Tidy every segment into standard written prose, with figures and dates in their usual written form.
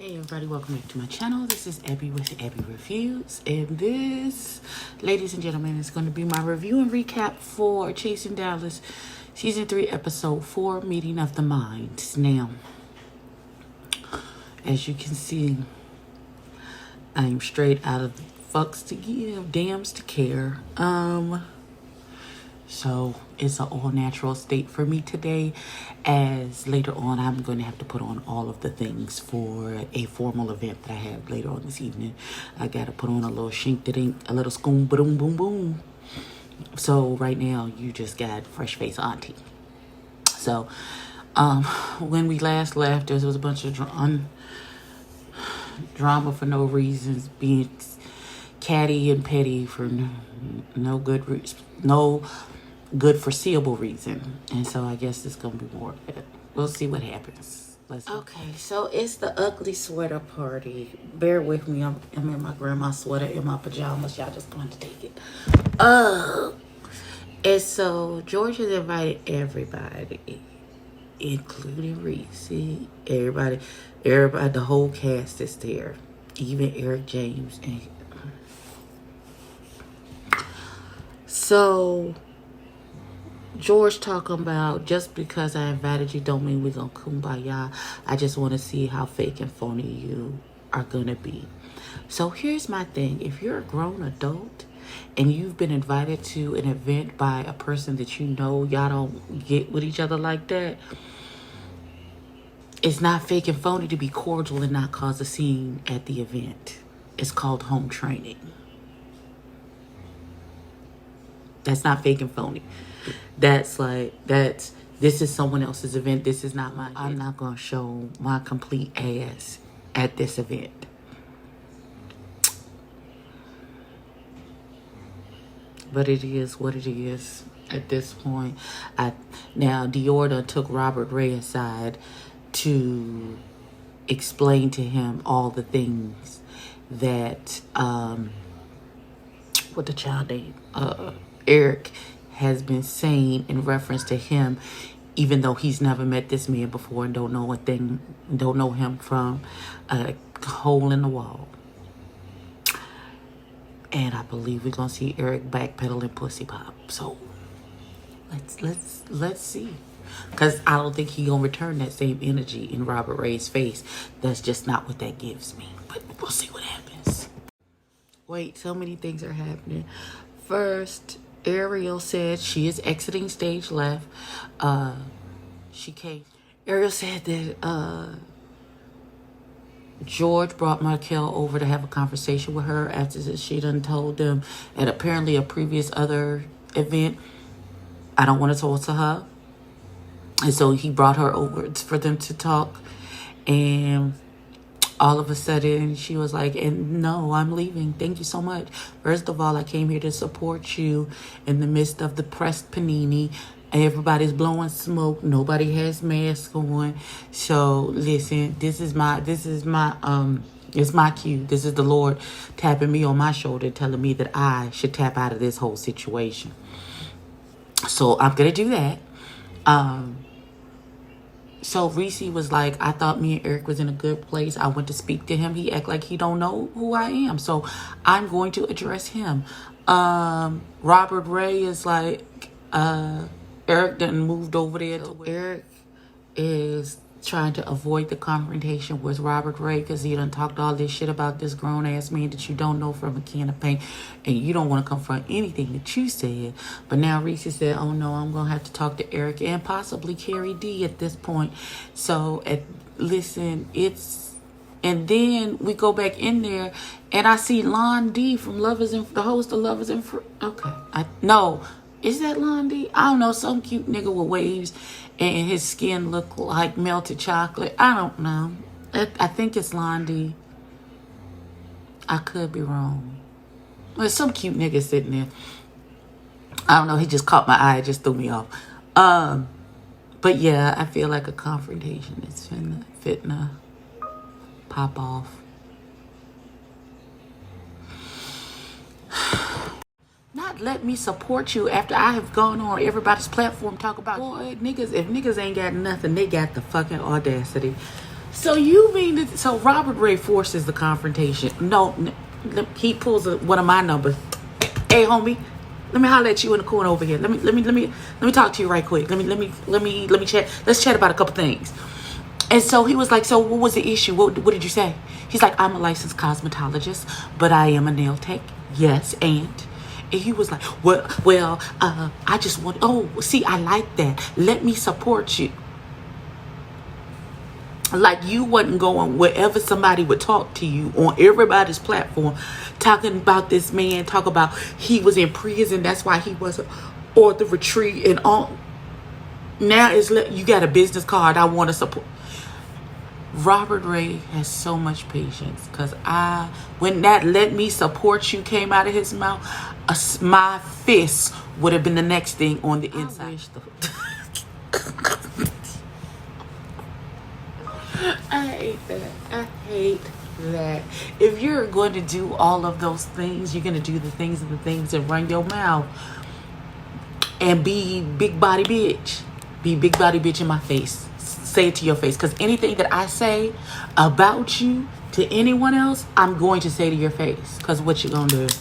Hey everybody, welcome back to my channel. This is Abby with Abby Reviews, and this, ladies and gentlemen, is going to be my review and recap for Chasing Dallas Season 3, Episode 4, Meeting of the Minds. Now, as you can see, I'm straight out of fucks to give, dams to care. So it's an all-natural state for me today, as later on I'm going to have to put on all of the things for a formal event that I have later on this evening. I got to put on a little shink-da-dink, a little skoom boom boom boom. So right now you just got fresh face auntie. So when we last left, there was a bunch of drama for no reasons, being catty and petty for no good foreseeable reason. And so I guess it's gonna be more of that. We'll see what happens. Okay, so it's the ugly sweater party. Bear with me, I'm in my grandma's sweater in my pajamas. Y'all just going to take it. And so George has invited everybody, including Reese. Everybody, the whole cast is there, even Eric James. And so George talking about, just because I invited you don't mean we're gonna kumbaya. I just want to see how fake and phony you are gonna be. So here's my thing. If you're a grown adult and you've been invited to an event by a person that you know y'all don't get with each other like that, it's not fake and phony to be cordial and not cause a scene at the event. It's called home training. That's not fake and phony. This is someone else's event. This is not mine. I'm not going to show my complete ass at this event. But it is what it is at this point. Now, Dior done took Robert Ray aside to explain to him all the things that, what the child name? Eric has been saying in reference to him, even though he's never met this man before and don't know him from a hole in the wall. And I believe we're gonna see Eric backpedaling pussy pop. So let's see, because I don't think he gonna return that same energy in Robert Ray's face. That's just not what that gives me. But we'll see what happens. Wait, so many things are happening. First, Ariel said she is exiting stage left. Ariel said that George brought Markel over to have a conversation with her after she done told them at apparently a previous other event, I don't want to talk to her. And so he brought her over for them to talk. And all of a sudden, she was like, and no, I'm leaving. Thank you so much. First of all, I came here to support you in the midst of the pressed panini. Everybody's blowing smoke. Nobody has masks on. So listen, it's my cue. This is the Lord tapping me on my shoulder, telling me that I should tap out of this whole situation. So I'm going to do that. So Reese was like, I thought me and Eric was in a good place. I went to speak to him. He act like he don't know who I am. So I'm going to address him. Robert Ray is like, Eric done moved over there. So Eric is trying to avoid the confrontation with Robert Ray because he done talked all this shit about this grown ass man that you don't know from a can of paint, and you don't want to confront anything that you said. But now Reese said, oh no, I'm gonna have to talk to Eric and possibly Carrie D at this point. So listen, and then we go back in there and I see Lon D from the host of Lovers and okay, no, is that Lon D? I don't know, some cute nigga with waves and his skin look like melted chocolate. I don't know. I think it's Lon D. I could be wrong. There's some cute nigga sitting there. I don't know. He just caught my eye. It just threw me off. But yeah, I feel like a confrontation is fitna pop off. Not let me support you after I have gone on everybody's platform talk about, boy, niggas. If niggas ain't got nothing, they got the fucking audacity So you mean that? So Robert Ray forces the confrontation? No, he pulls one of my numbers. Hey, homie, let me holler at you in the corner over here. Let me talk to you right quick. Let me chat. Let's chat about a couple things. And so he was like, so what was the issue? What did you say? He's like, I'm a licensed cosmetologist, but I am a nail tech. Yes, and he was like, well, I just want. Oh, see, I like that. Let me support you. Like you wasn't going wherever somebody would talk to you on everybody's platform, talking about this man, talk about he was in prison, that's why he wasn't on the retreat and all. Now it's you got a business card, I want to support. Robert Ray has so much patience, because when that "let me support you" came out of his mouth, my fist would have been the next thing on the inside. I hate that. I hate that. If you're going to do all of those things, you're going to do the things and run your mouth and be big body bitch. Be big body bitch in my face. Say it to your face. Because anything that I say about you to anyone else, I'm going to say to your face. Because what you going to do?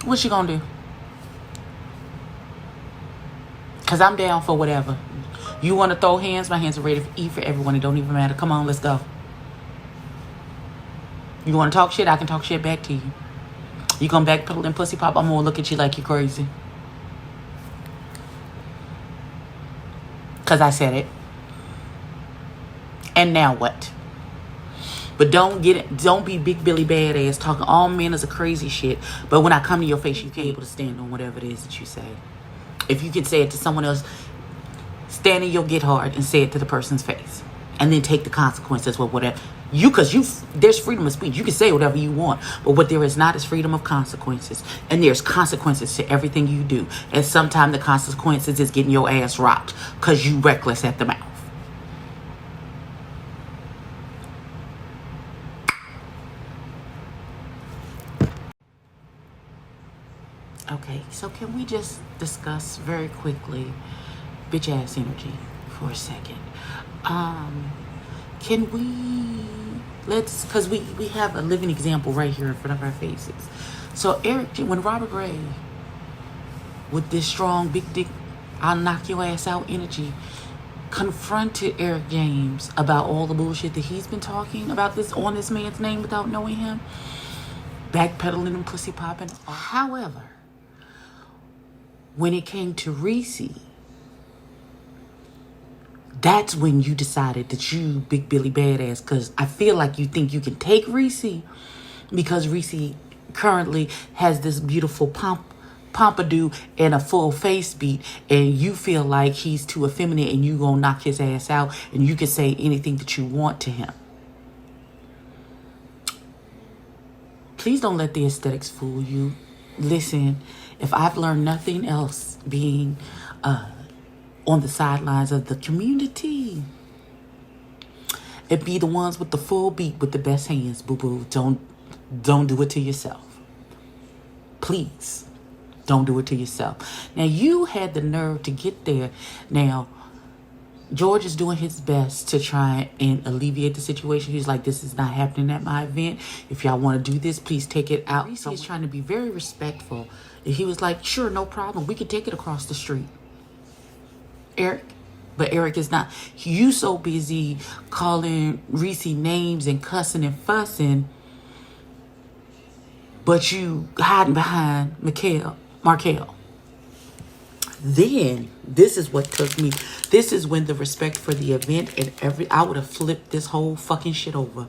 What you going to do? Because I'm down for whatever. You want to throw hands? My hands are ready to eat for everyone. It don't even matter. Come on, let's go. You want to talk shit? I can talk shit back to you. You gonna backpedal and pussy pop? I'm gonna look at you like you're crazy. Because I said it. And now what? But don't be big Billy badass talking all manners of crazy shit. But when I come to your face, you can't able to stand on whatever it is that you say. If you can say it to someone else, stand in your get hard and say it to the person's face, and then take the consequences with whatever there's freedom of speech. You can say whatever you want, but what there is not is freedom of consequences, and there's consequences to everything you do. And sometimes the consequences is getting your ass rocked because you reckless at the mouth. Okay, so can we just discuss very quickly bitch ass energy for a second? Can because we have a living example right here in front of our faces. So when Robert Ray, with this strong big dick, I'll knock your ass out energy, confronted Eric James about all the bullshit that he's been talking about on this man's name without knowing him, backpedaling and pussy popping. However, when it came to Reese, that's when you decided that you big Billy badass, because I feel like you think you can take Reese, because Reese currently has this beautiful pompadour and a full face beat, and you feel like he's too effeminate and you gonna knock his ass out and you can say anything that you want to him. Please don't let the aesthetics fool you. Listen, if I've learned nothing else being on the sidelines of the community, it be the ones with the full beat with the best hands, boo-boo. Don't do it to yourself. Please, don't do it to yourself. Now, you had the nerve to get there. Now, George is doing his best to try and alleviate the situation. He's like, this is not happening at my event. If y'all want to do this, please take it out. He's trying to be very respectful. And he was like, sure, no problem. We could take it across the street. But Eric is not. You so busy calling Reese names and cussing and fussing, but you hiding behind Markel. Then this is what took me. This is when the respect for the event and I would have flipped this whole fucking shit over.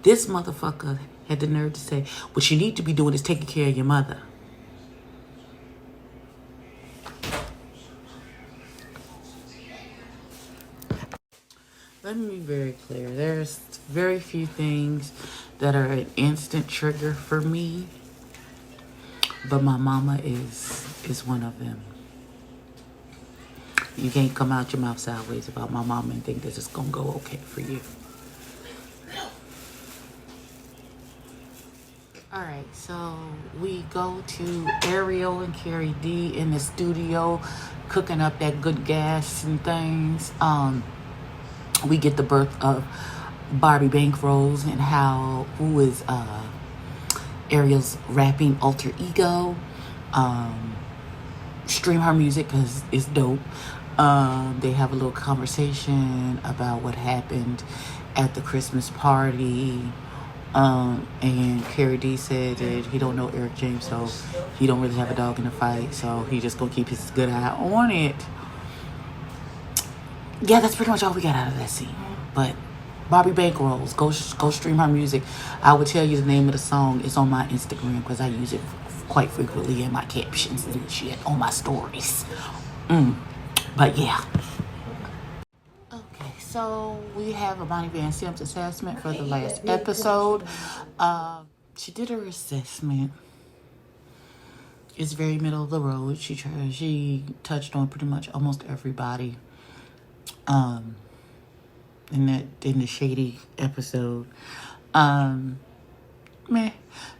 This motherfucker had the nerve to say, what you need to be doing is taking care of your mother. Let me be very clear. There's very few things that are an instant trigger for me, but my mama is one of them. You can't come out your mouth sideways about my mama and think that it's gonna go okay for you. All right, so we go to Ariel and Carrie D in the studio cooking up that good gas and things. we get the birth of Barbie Bankrolls and who is Ariel's rapping alter ego. Stream her music because it's dope. They have a little conversation about what happened at the Christmas party. And Carrie D said that he don't know Eric James, so he don't really have a dog in the fight, so he just gonna keep his good eye on it. Yeah, that's pretty much all we got out of that scene. But Barbie Bankrolls, go stream her music. I would tell you the name of the song. It's on my Instagram because I use it quite frequently in my captions and shit on my stories. But yeah. Okay, so we have a Bonnie Van Sims assessment for the last episode. She did her assessment. It's very middle of the road. She touched on pretty much almost everybody. In the shady episode. Meh.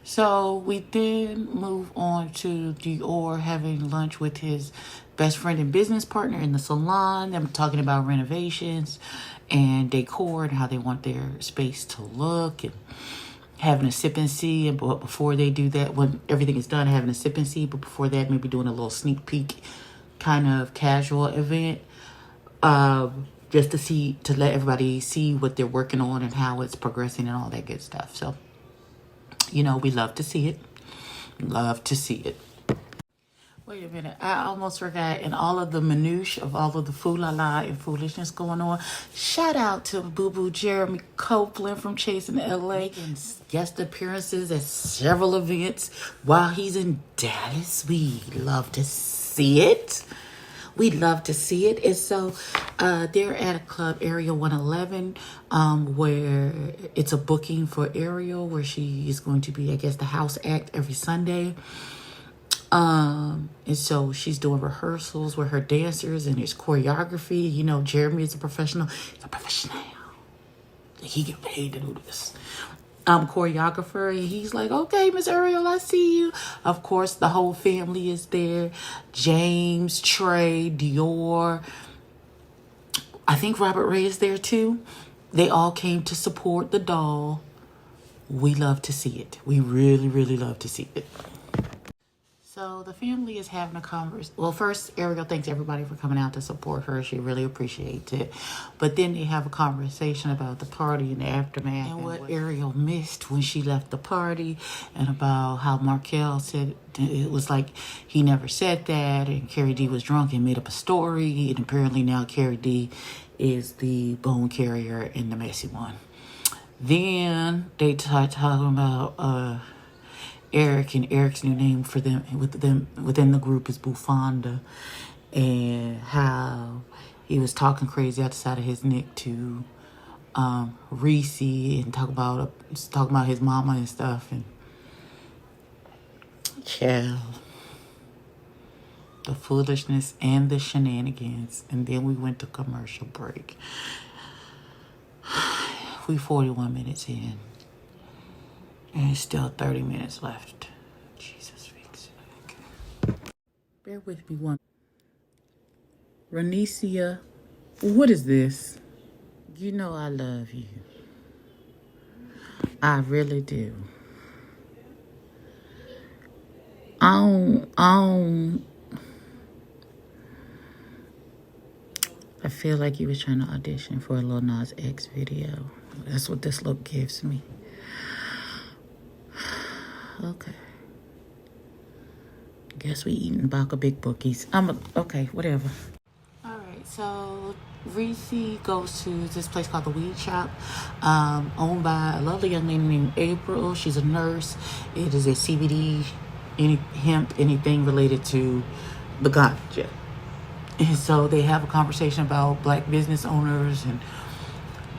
So we then move on to Dior having lunch with his best friend and business partner in the salon. Them talking about renovations and decor and how they want their space to look, and having a sip and see. But before they do that, when everything is done, having a sip and see. But before that, maybe doing a little sneak peek kind of casual event. Just to let everybody see what they're working on and how it's progressing and all that good stuff. So, we love to see it. Love to see it. Wait a minute. I almost forgot. In all of the minutiae of all of the la and foolishness going on, shout out to Boo Boo Jeremy Copeland from Chasing LA. Making guest appearances at several events while he's in Dallas. We love to see it. We'd love to see it. And so they're at a club, Area 111, where it's a booking for Ariel, where she is going to be, I guess, the house act every Sunday. And so she's doing rehearsals with her dancers, and there's choreography. Jeremy is a professional. He's a professional. He get paid to do this. Choreographer, and he's like, okay, Miss Ariel, I see you. Of course, the whole family is there. James, Trey, Dior. I think Robert Ray is there too. They all came to support the doll. We love to see it. We really, really love to see it. So the family is having a conversation. Well, first, Ariel thanks everybody for coming out to support her. She really appreciates it. But then they have a conversation about the party and the aftermath and what Ariel missed when she left the party, and about how Markel said it was like he never said that, and Carrie D was drunk and made up a story, and apparently now Carrie D is the bone carrier and the messy one. Then they start talking about Eric, and Eric's new name for them within the group is Bufanda, and how he was talking crazy out the side of his neck to Reese, and talking about his mama and stuff, and the foolishness and the shenanigans. And then we went to commercial break. We 41 minutes in. And it's still 30 minutes left. Jesus fix it. Okay. Bear with me one. Ranicia, what is this? You know I love you. I really do. I feel like you was trying to audition for a Lil Nas X video. That's what this look gives me. Okay. Guess we eating Baka Big Bookies. Okay, whatever. Alright, so Reese goes to this place called the Weed Shop, owned by a lovely young lady named April. She's a nurse. It is a CBD, hemp, anything related to the ganja. And so they have a conversation about black business owners and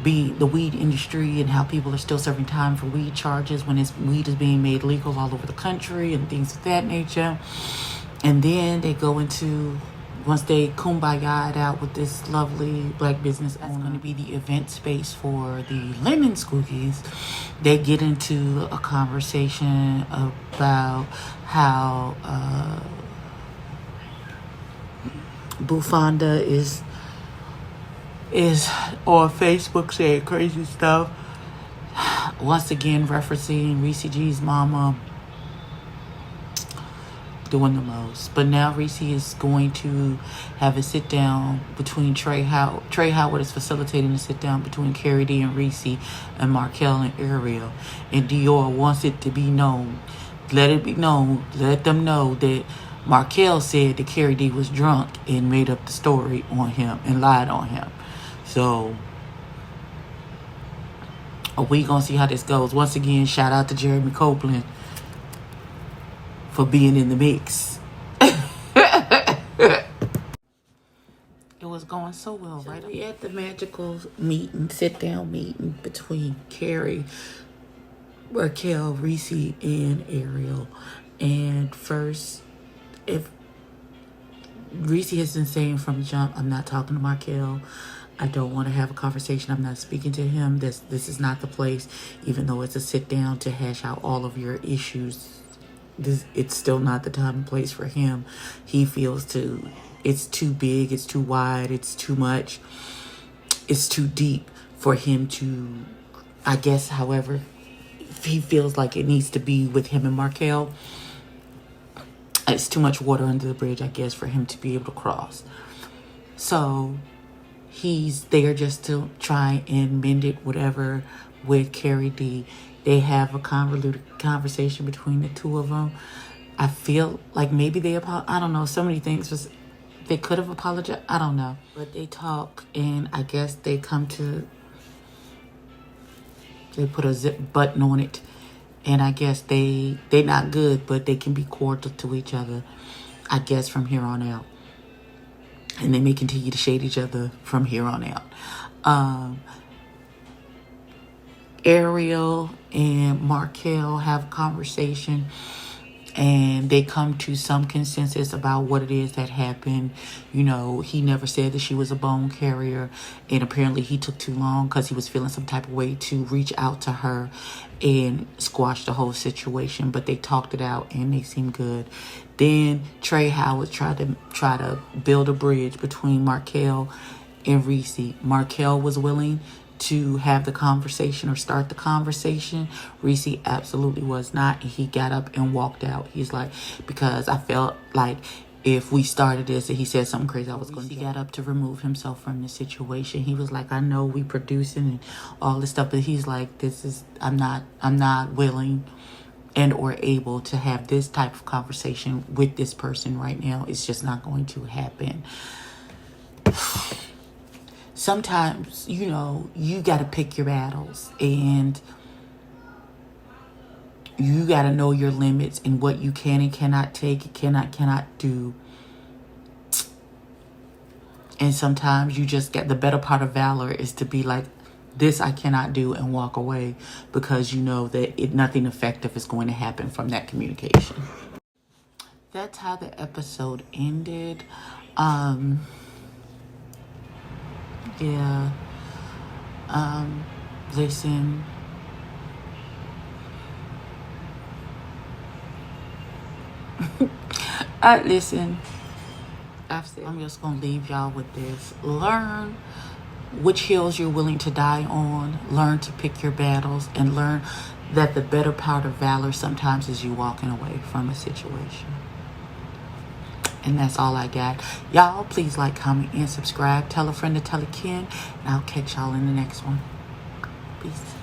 the weed industry, and how people are still serving time for weed charges when weed is being made legal all over the country and things of that nature. And then they go into, once they kumbaya out with this lovely black business owner, going to be the event space for the Lemon Squeakies, they get into a conversation about how Bufanda is is on Facebook saying crazy stuff. Once again, referencing Reese G's mama doing the most. But now Reese is going to have a sit down between Trey Howard. Trey Howard is facilitating a sit down between Carrie D and Reese and Markel and Ariel. And Dior wants it to be known. Let it be known. Let them know that Markel said that Carrie D was drunk and made up the story on him and lied on him. So we gonna see how this goes. Once again, shout out to Jeremy Copeland for being in the mix. It was going so well, right? We at the magical meeting, sit down meeting between Carrie, Raquel, Reese, and Ariel. And first, if Reese has been saying from the jump, I'm not talking to Markel. I don't want to have a conversation. I'm not speaking to him. This is not the place, even though it's a sit down to hash out all of your issues. It's still not the time and place for him. He feels it's too big, it's too wide, it's too much, it's too deep for him to, I guess, however, he feels like it needs to be with him and Markel. It's too much water under the bridge, I guess, for him to be able to cross. So he's there just to try and mend it, whatever, with Carrie D. They have a convoluted conversation between the two of them. I feel like maybe I don't know, so many things they could have apologized. I don't know. But they talk, and I guess they put a zip button on it. And I guess they not good, but they can be cordial to each other, I guess, from here on out. And they may continue to shade each other from here on out. Ariel and Markel have a conversation, and they come to some consensus about what it is that happened. You know, he never said that she was a bone carrier, and apparently he took too long because he was feeling some type of way to reach out to her and squash the whole situation. But they talked it out, and they seemed good. Then Trey Howard tried to build a bridge between Markel and Reese. Markel was willing to have the conversation or start the conversation. Reese absolutely was not. And he got up and walked out. He's like, because I felt like if we started this and he said something crazy, I was going to. He got up to remove himself from the situation. He was like, I know we producing and all this stuff, but he's like, I'm not willing and or able to have this type of conversation with this person right now. It's just not going to happen. Sometimes, you know, you got to pick your battles, and you got to know your limits and what you can and cannot take, cannot do. And sometimes you just get the better part of valor is to be like, this I cannot do, and walk away, because you know that nothing effective is going to happen from that communication. That's how the episode ended. Yeah. Listen. Listen. I'm just gonna leave y'all with this. Learn which hills you're willing to die on. Learn to pick your battles, and learn that the better part of valor sometimes is you walking away from a situation. And that's all I got. Y'all, please like, comment, and subscribe. Tell a friend to tell a kin. And I'll catch y'all in the next one. Peace.